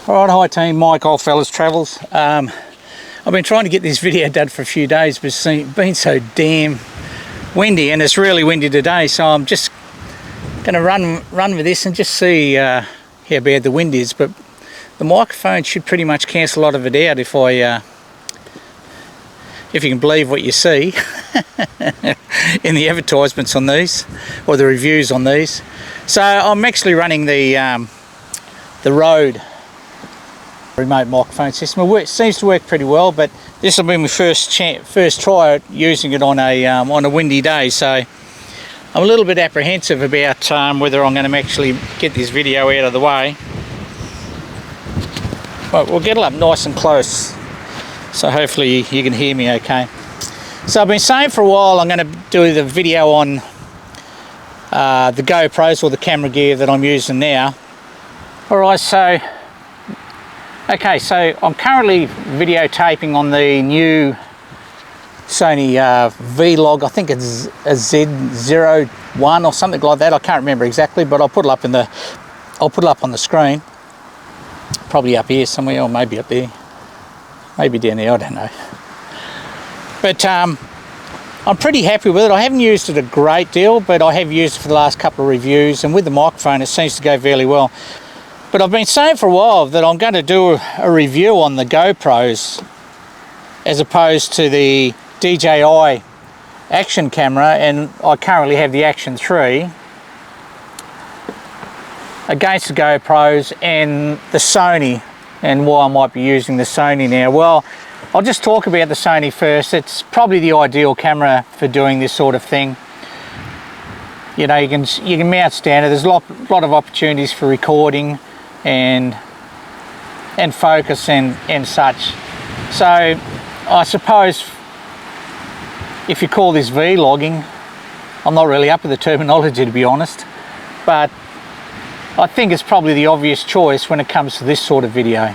Alright, hi team, Mike Oldfellas Travels. I've been trying to get this video done for a few days, but it's been so damn windy, and it's really windy today, so I'm just going to run with this and just see how bad the wind is. But the microphone should pretty much cancel a lot of it out if you can believe what you see in the advertisements on these, or the reviews on these. So I'm actually running the Rode remote microphone system. It seems to work pretty well, but this will be my first try using it on a windy day, so I'm a little bit apprehensive about whether I'm going to actually get this video out of the way. But we'll get it up nice and close, so hopefully you can hear me okay. So I've been saying for a while I'm going to do the video on the GoPros, or the camera gear that I'm using now. Alright, so I'm currently videotaping on the new Sony Vlog. I think it's a Z01 or something like that. I can't remember exactly, but I'll put it up on the screen. Probably up here somewhere, or maybe up there, maybe down there, I don't know. But I'm pretty happy with it. I haven't used it a great deal, but I have used it for the last couple of reviews, and with the microphone it seems to go fairly well. But I've been saying for a while that I'm going to do a review on the GoPros as opposed to the DJI action camera, and I currently have the Action 3 against the GoPros and the Sony, and why I might be using the Sony now. Well, I'll just talk about the Sony first. It's probably the ideal camera for doing this sort of thing. You know, you can mount standard. There's a lot of opportunities for recording and focus and such. So I suppose if you call this vlogging, I'm not really up with the terminology, to be honest, but I think it's probably the obvious choice when it comes to this sort of video.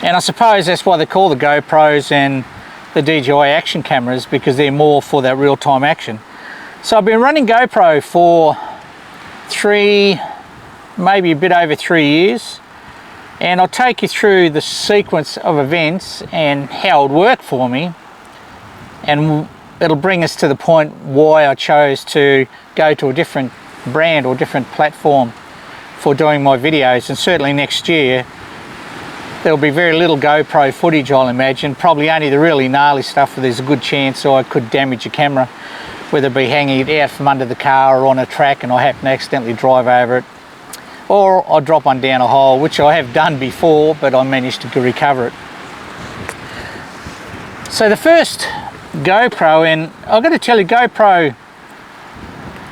And I suppose that's why they call the GoPros and the DJI action cameras, because they're more for that real-time action. So I've been running GoPro for maybe a bit over 3 years, and I'll take you through the sequence of events and how it worked for me, and it'll bring us to the point why I chose to go to a different brand or different platform for doing my videos. And certainly next year there'll be very little GoPro footage, I'll imagine, probably only the really gnarly stuff where there's a good chance I could damage a camera, whether it be hanging it out from under the car or on a track and I happen to accidentally drive over it, or I drop one down a hole, which I have done before, but I managed to recover it. So the first GoPro, and I've got to tell you, GoPro,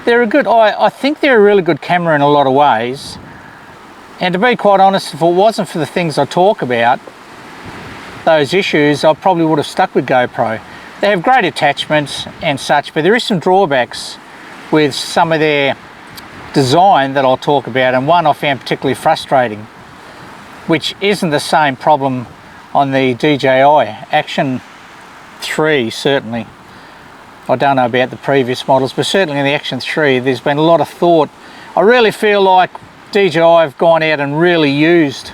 they're a good, I think they're a really good camera in a lot of ways. And to be quite honest, if it wasn't for the things I talk about, those issues, I probably would have stuck with GoPro. They have great attachments and such, but there is some drawbacks with some of their design that I'll talk about, and one I found particularly frustrating, which isn't the same problem on the DJI Action 3, certainly. I don't know about the previous models, but certainly in the Action 3 there's been a lot of thought. I really feel like DJI have gone out and really used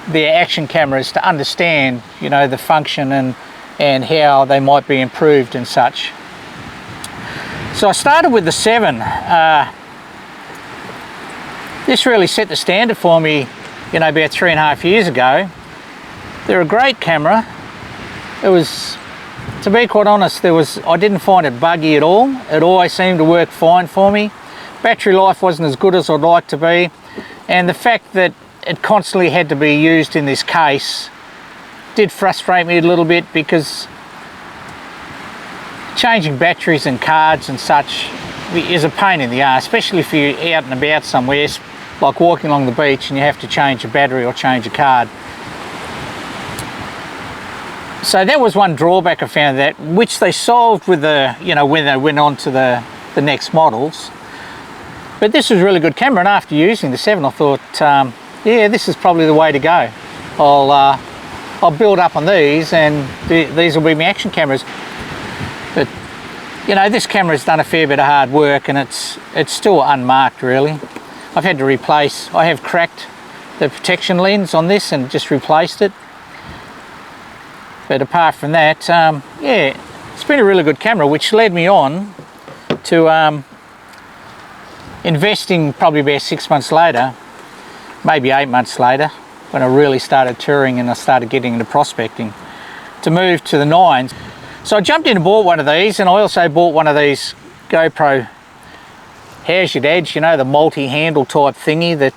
their action cameras to understand, you know, the function and how they might be improved and such. So I started with the 7. This really set the standard for me, you know, about 3.5 years ago. They're a great camera. It was, to be quite honest, I didn't find it buggy at all. It always seemed to work fine for me. Battery life wasn't as good as I'd like to be, and the fact that it constantly had to be used in this case did frustrate me a little bit, because changing batteries and cards and such is a pain in the arse, especially if you're out and about somewhere, like walking along the beach and you have to change a battery or change a card. So that was one drawback I found, that which they solved with the, you know, when they went on to the next models. But this was a really good camera, and after using the 7 I thought, yeah, this is probably the way to go. I'll build up on these, and these will be my action cameras. But you know, this camera's done a fair bit of hard work, and it's still unmarked really. I've had to replace, I have cracked protection lens on this and just replaced it. But apart from that, yeah, it's been a really good camera, which led me on to investing probably about 6 months later, maybe 8 months later, when I really started touring and I started getting into prospecting, to move to the 9s. So I jumped in and bought one of these, and I also bought one of these GoPro How's Your Edge, you know, the multi-handle type thingy that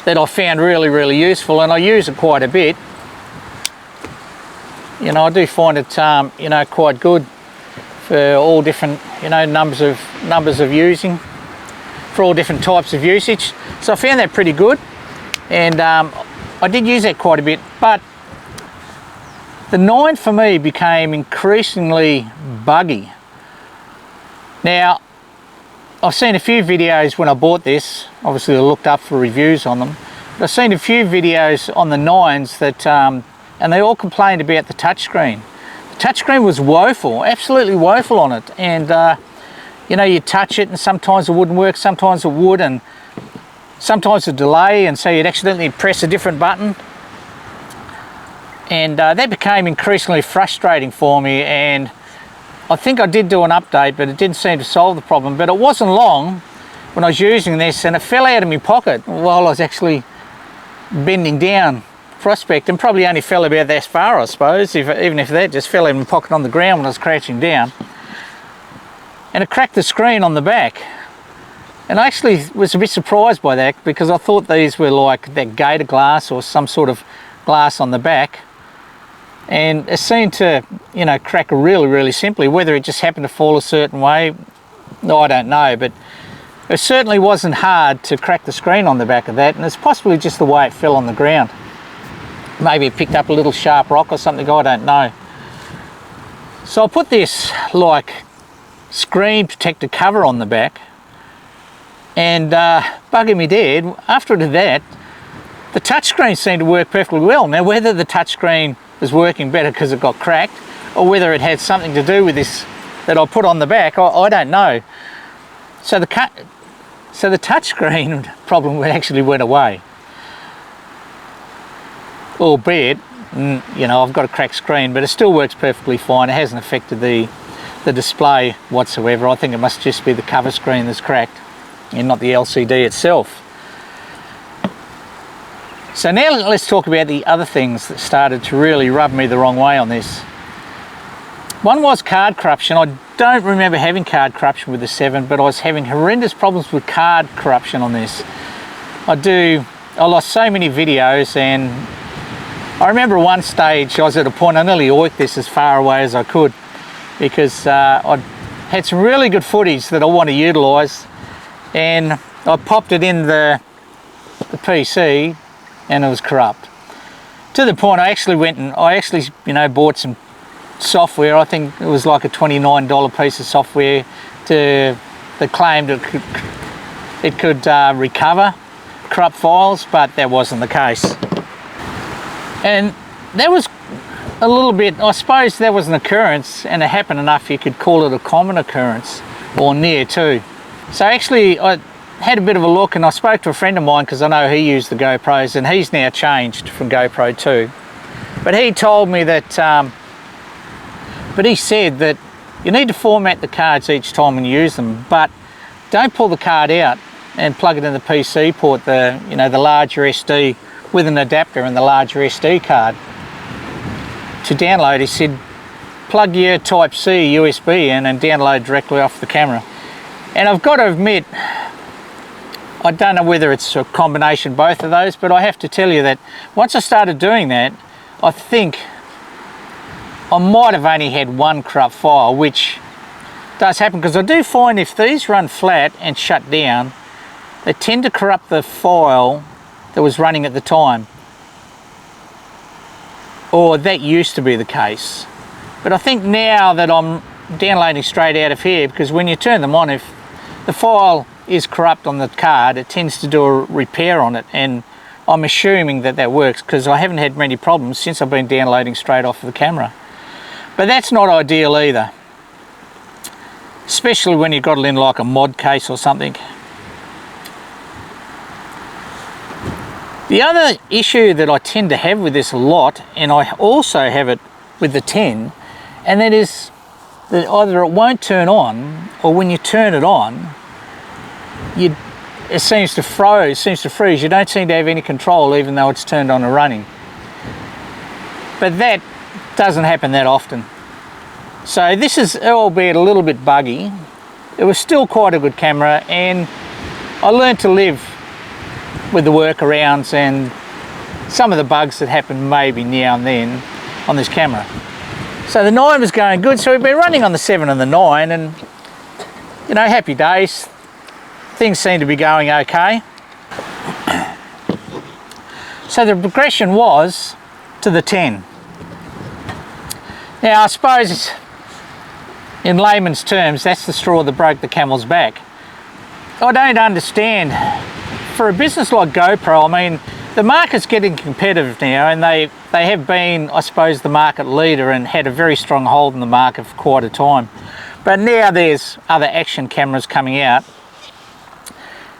that I found really useful, and I use it quite a bit. You know, I do find it you know, quite good for all different, you know, numbers of using, for all different types of usage. So I found that pretty good, and I did use that quite a bit. But the 9 for me became increasingly buggy. Now, I've seen a few videos when I bought this. Obviously I looked up for reviews on them, but I've seen a few videos on the 9s that and they all complained about the touchscreen. The touchscreen was woeful, absolutely woeful on it, and you know, you touch it and sometimes it wouldn't work, sometimes it would, and sometimes a delay, and so you'd accidentally press a different button. And that became increasingly frustrating for me, and I think I did do an update, but it didn't seem to solve the problem. But it wasn't long when I was using this and it fell out of my pocket while I was actually bending down prospect, and probably only fell about that far, I suppose, even if that just fell out of my pocket on the ground when I was crouching down. And it cracked the screen on the back. And I actually was a bit surprised by that, because I thought these were like that gator glass or some sort of glass on the back. And it seemed to, you know, crack really simply. Whether it just happened to fall a certain way, no, I don't know, but it certainly wasn't hard to crack the screen on the back of that, and it's possibly just the way it fell on the ground. Maybe it picked up a little sharp rock or something, I don't know. So I put this like screen protector cover on the back, and bugging me dead, after I did that, the touchscreen seemed to work perfectly well. Now, whether the touchscreen was working better because it got cracked, or whether it had something to do with this that I put on the back, I don't know. So the touchscreen problem actually went away. Albeit, you know, I've got a cracked screen, but it still works perfectly fine. It hasn't affected the display whatsoever. I think it must just be the cover screen that's cracked and not the LCD itself. So now let's talk about the other things that started to really rub me the wrong way on this. One was card corruption. I don't remember having card corruption with the 7, but I was having horrendous problems with card corruption on this. I lost so many videos, and I remember one stage I was at a point I nearly oiked this as far away as I could, because I had some really good footage that I want to utilise, and I popped it in the PC and it was corrupt. To the point I actually went and you know, bought some software. I think it was like a $29 piece of software that claimed it could recover corrupt files, but that wasn't the case. And that was a little bit, I suppose that was an occurrence, and it happened enough you could call it a common occurrence, or near to. So actually I had a bit of a look, and I spoke to a friend of mine, because I know he used the GoPros, and he's now changed from GoPro 2. But he told me that, but he said that you need to format the cards each time when you use them, but don't pull the card out and plug it in the PC port, you know, the larger SD with an adapter and the larger SD card. To download, he said, plug your Type-C USB in and download directly off the camera. And I've got to admit, I don't know whether it's a combination of both of those, but I have to tell you that once I started doing that, I think I might have only had one corrupt file, which does happen, because I do find if these run flat and shut down, they tend to corrupt the file that was running at the time. Or that used to be the case. But I think now that I'm downloading straight out of here, because when you turn them on, if the file is corrupt on the card, it tends to do a repair on it, and I'm assuming that that works, because I haven't had many problems since I've been downloading straight off of the camera. But that's not ideal either, especially when you've got it in like a mod case or something. The other issue that I tend to have with this a lot, and I also have it with the 10, and that is that either it won't turn on, or when you turn it on, it seems to freeze. You don't seem to have any control even though it's turned on and running. But that doesn't happen that often. So this is, albeit a little bit buggy, it was still quite a good camera, and I learned to live with the workarounds and some of the bugs that happen maybe now and then on this camera. So the 9 was going good, so we've been running on the 7 and the 9, and you know, happy days. Things seem to be going okay. So the progression was to the 10. Now I suppose in layman's terms, that's the straw that broke the camel's back. I don't understand. For a business like GoPro, I mean, the market's getting competitive now, and they have been, I suppose, the market leader and had a very strong hold in the market for quite a time. But now there's other action cameras coming out,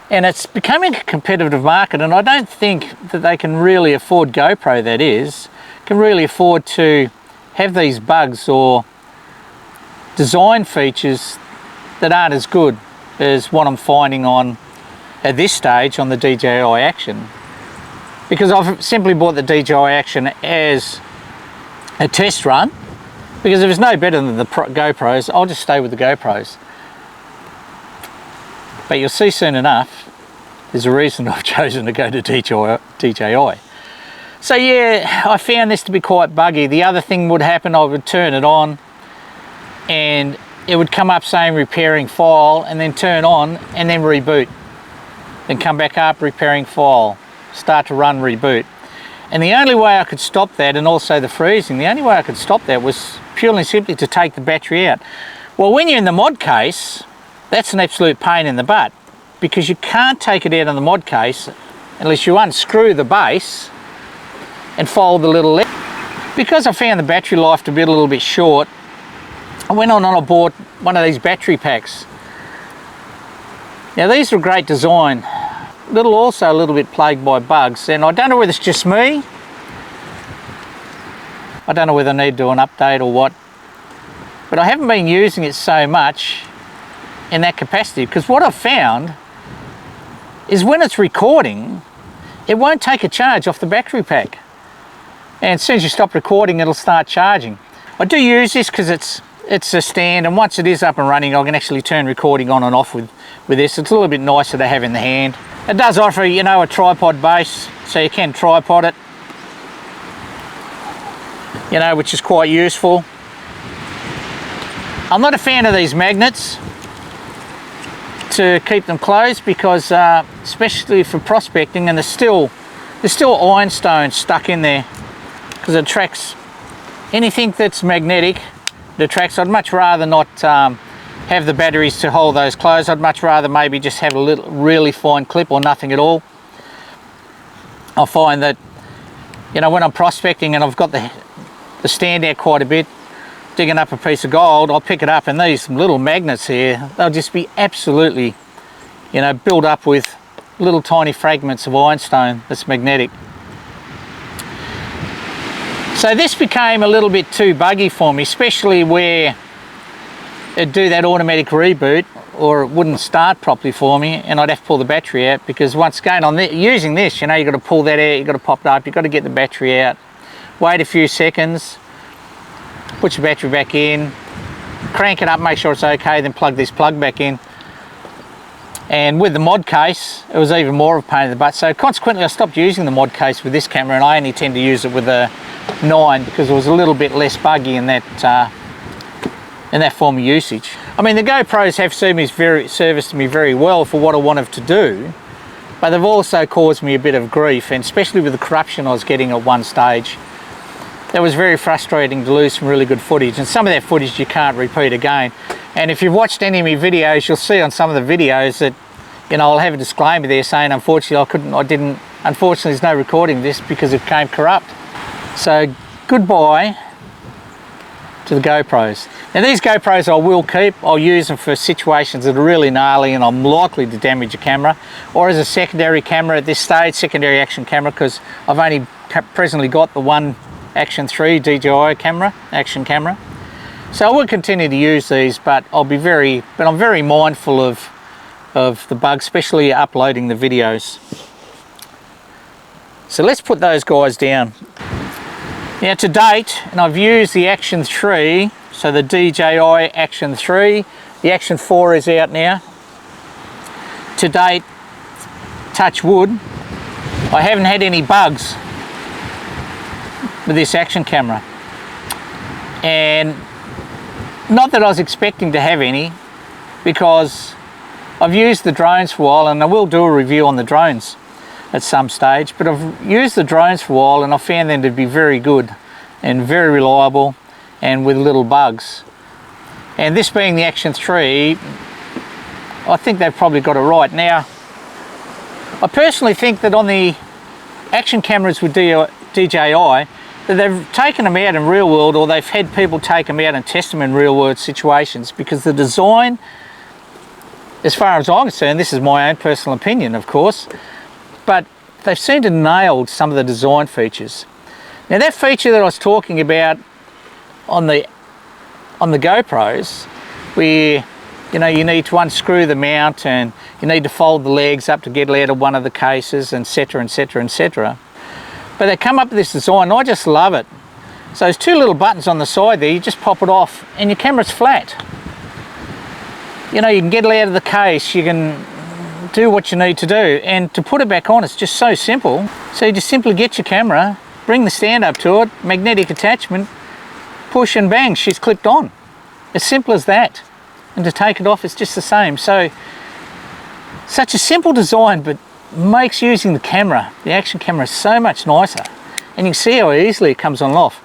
and it's becoming a competitive market, and I don't think that they can really afford, GoPro that is, can really afford to have these bugs or design features that aren't as good as what I'm finding on, at this stage, on the DJI Action. Because I've simply bought the DJI Action as a test run, because if it's no better than the GoPros, I'll just stay with the GoPros. But you'll see soon enough, there's a reason I've chosen to go to DJI. So yeah, I found this to be quite buggy. The other thing would happen, I would turn it on and it would come up saying repairing file, and then turn on and then reboot. Then come back up, repairing file, start to run, reboot. And the only way I could stop that, and also the freezing, the only way I could stop that was purely and simply to take the battery out. Well, when you're in the mod case, that's an absolute pain in the butt, because you can't take it out of the mod case unless you unscrew the base and fold the little leg. Because I found the battery life to be a little bit short, I went on and I bought one of these battery packs. Now these are great design, also a little bit plagued by bugs, and I don't know whether it's just me. I don't know whether I need to do an update or what, but I haven't been using it so much in that capacity, because what I've found is when it's recording, it won't take a charge off the battery pack. And as soon as you stop recording, it'll start charging. I do use this because it's a stand, and once it is up and running, I can actually turn recording on and off with this. It's a little bit nicer to have in the hand. It does offer, you know, a tripod base, so you can tripod it, you know, which is quite useful. I'm not a fan of these magnets to keep them closed, because especially for prospecting, and there's still ironstone stuck in there, because it attracts anything that's magnetic. It attracts. I'd much rather not have the batteries to hold those closed. I'd much rather maybe just have a little really fine clip or nothing at all. I find that, you know, when I'm prospecting and I've got the stand out quite a bit, digging up a piece of gold, I'll pick it up, and these little magnets here, they'll just be absolutely, you know, built up with little tiny fragments of ironstone that's magnetic. So this became a little bit too buggy for me, especially where it'd do that automatic reboot, or it wouldn't start properly for me, and I'd have to pull the battery out, because once again, using this, you know, you've got to pull that out, you've got to pop it up, you've got to get the battery out, wait a few seconds, put your battery back in, crank it up, make sure it's okay, then plug this plug back in. And with the mod case, it was even more of a pain in the butt. So consequently, I stopped using the mod case with this camera, and I only tend to use it with a 9, because it was a little bit less buggy in that form of usage. I mean, the GoPros have serviced me very well for what I wanted to do, but they've also caused me a bit of grief, and especially with the corruption I was getting at one stage. That was very frustrating to lose some really good footage, and some of that footage you can't repeat again. And if you've watched any of my videos, you'll see on some of the videos that, you know, I'll have a disclaimer there saying, unfortunately, unfortunately there's no recording of this because it became corrupt. So goodbye to the GoPros. Now these GoPros I will keep. I'll use them for situations that are really gnarly and I'm likely to damage a camera, or as a secondary camera at this stage, secondary action camera, because I've only presently got the one Action 3 DJI camera, action camera. So I will continue to use these, but I'm very mindful of the bugs, especially uploading the videos. So let's put those guys down. Now to date, and I've used the Action 3, so the DJI Action 3, the Action 4 is out now. To date, touch wood, I haven't had any bugs with this action camera. And not that I was expecting to have any, because I've used the drones for a while, and I will do a review on the drones at some stage, but I've used the drones for a while and I found them to be very good and very reliable and with little bugs. And this being the Action 3, I think they've probably got it right. Now, I personally think that on the action cameras with DJI, that they've taken them out in real world, or they've had people take them out and test them in real world situations, because the design, as far as I'm concerned, this is my own personal opinion of course, but they've seemed to nail some of the design features. Now that feature that I was talking about on the GoPros, where you need to unscrew the mount and you need to fold the legs up to get out of one of the cases, etc, etc, etc. But they come up with this design, and I just love it. So there's two little buttons on the side there, you just pop it off and your camera's flat. You can get it out of the case, you can do what you need to do, and to put it back on, it's just so simple. So you just simply get your camera, bring the stand up to it, magnetic attachment, push and bang, she's clipped on. As simple as that. And to take it off, it's just the same. So such a simple design, but makes using the camera, the action camera, so much nicer. And you can see how easily it comes on and off.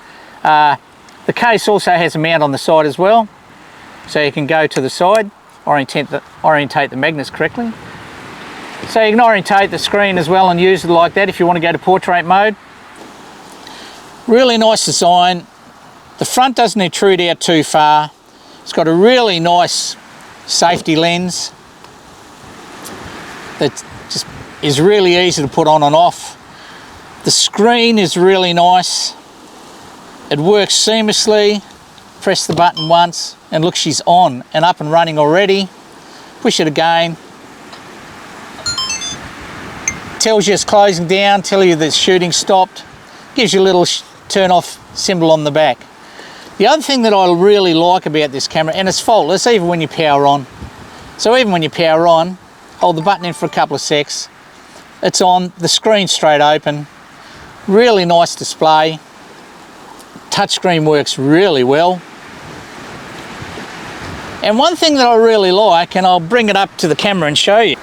The case also has a mount on the side as well, so you can go to the side, orientate the magnets correctly. So you can orientate the screen as well and use it like that if you want to go to portrait mode. Really nice design. The front doesn't intrude out too far. It's got a really nice safety lens that just is really easy to put on and off. The screen is really nice. It works seamlessly. Press the button once and look, she's on and up and running already. Push it again. Tells you it's closing down, tells you that shooting stopped. Gives you a little turn off symbol on the back. The other thing that I really like about this camera, and it's faultless even when you power on. So even when you power on, hold the button in for a couple of secs, it's on, the screen's straight open. Really nice display. Touchscreen works really well. And one thing that I really like, and I'll bring it up to the camera and show you,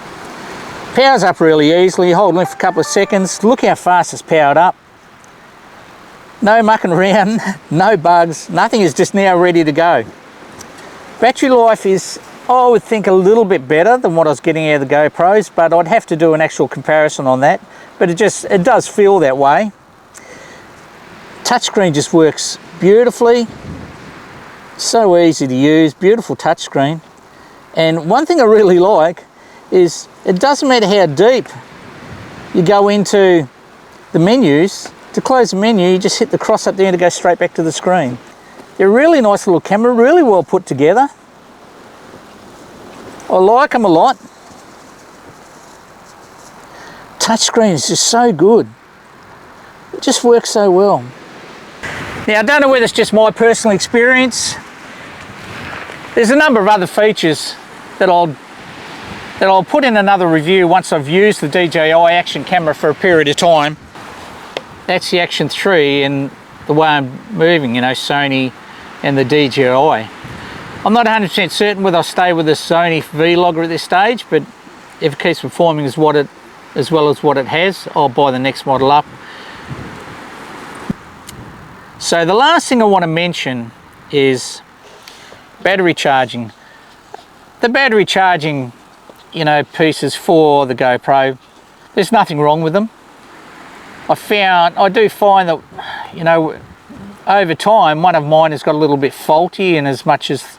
powers up really easily. You hold it in for a couple of seconds, look how fast it's powered up. No mucking around, no bugs, nothing, is just now ready to go. Battery life is, I would think, a little bit better than what I was getting out of the GoPros, but I'd have to do an actual comparison on that. But it does feel that way. Touchscreen just works beautifully. So easy to use, beautiful touchscreen. And one thing I really like is it doesn't matter how deep you go into the menus. To close the menu, you just hit the cross up there to go straight back to the screen. They're a really nice little camera, really well put together. I like them a lot. Touchscreen is just so good. It just works so well. Now I don't know whether it's just my personal experience. There's a number of other features that I'll put in another review once I've used the DJI action camera for a period of time. That's the Action 3 and the way I'm moving, Sony and the DJI. I'm not 100% certain whether I'll stay with the Sony Vlogger at this stage, but if it keeps performing as well as what it has, I'll buy the next model up. So the last thing I want to mention is battery charging. The battery charging, pieces for the GoPro, there's nothing wrong with them. I do find that, over time, one of mine has got a little bit faulty, in as much as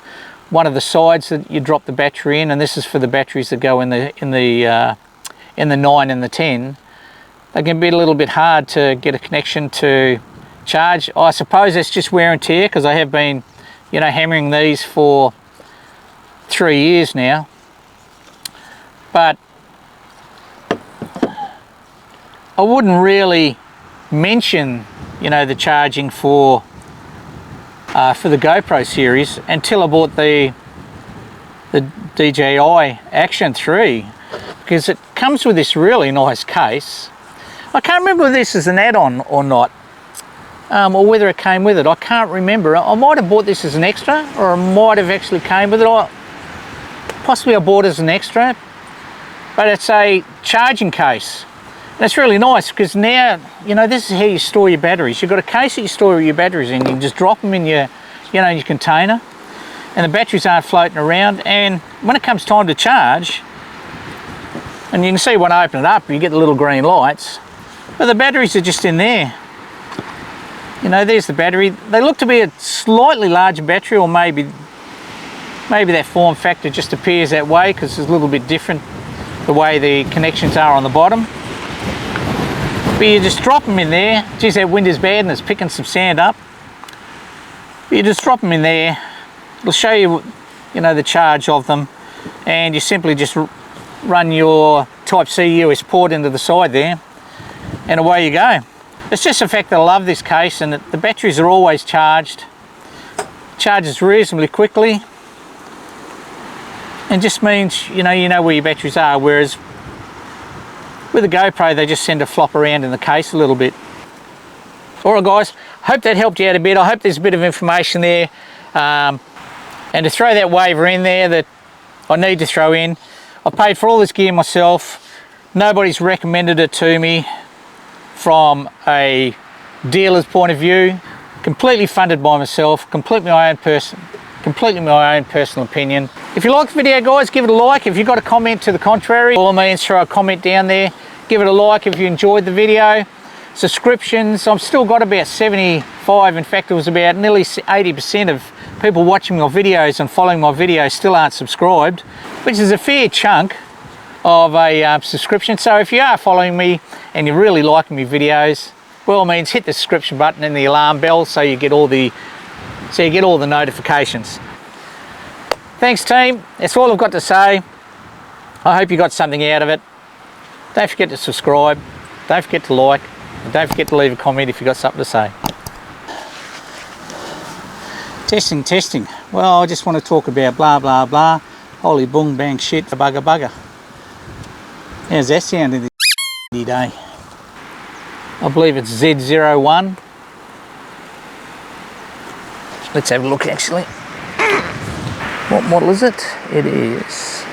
one of the sides that you drop the battery in, and this is for the batteries that go in the 9 and the 10, they can be a little bit hard to get a connection to charge. I suppose it's just wear and tear, because I have been, you know, hammering these for 3 years now. But I wouldn't really mention, you know, the charging for the GoPro series until I bought the DJI Action 3, because it comes with this really nice case. I can't remember whether this is an add-on or not, or whether it came with it. I can't remember. I might have bought this as an extra, or I might have actually came with it. Possibly I bought it as an extra, but it's a charging case. And it's really nice, because now, you know, this is how you store your batteries. You've got a case that you store your batteries in. You can just drop them in your, you know, your container, and the batteries aren't floating around. And when it comes time to charge, and you can see when I open it up, you get the little green lights, but the batteries are just in there. You know, there's the battery. They look to be a slightly larger battery, or maybe that form factor just appears that way because it's a little bit different the way the connections are on the bottom. But you just drop them in there. Geez, that wind is bad and it's picking some sand up. But you just drop them in there. It'll show you, you know, the charge of them, and you simply just run your Type-C US port into the side there, and away you go. It's just the fact that I love this case, and the batteries are always charged. Charges reasonably quickly, and just means, you know where your batteries are, whereas with a GoPro they just tend to flop around in the case a little bit. Alright guys, hope that helped you out a bit. I hope there's a bit of information there, and to throw that waiver in there that I need to throw in. I paid for all this gear myself. Nobody's recommended it to me from a dealer's point of view. Completely funded by myself, completely my own personal opinion. If you like the video guys, give it a like. If you've got a comment to the contrary, by all means throw a comment down there. Give it a like if you enjoyed the video. Subscriptions, I've still got about 75, in fact it was about nearly 80% of people watching my videos and following my videos still aren't subscribed, which is a fair chunk of a subscription. So if you are following me and you're really liking my videos, by all means hit the subscription button and the alarm bell so you get all the notifications. Thanks team, that's all I've got to say. I hope you got something out of it. Don't forget to subscribe, don't forget to like, and don't forget to leave a comment if you've got something to say. Testing. Well, I just want to talk about blah blah blah. Holy boom bang shit, bugger. How's that sounding this day? I believe it's Z01. Let's have a look actually. What model is it? It is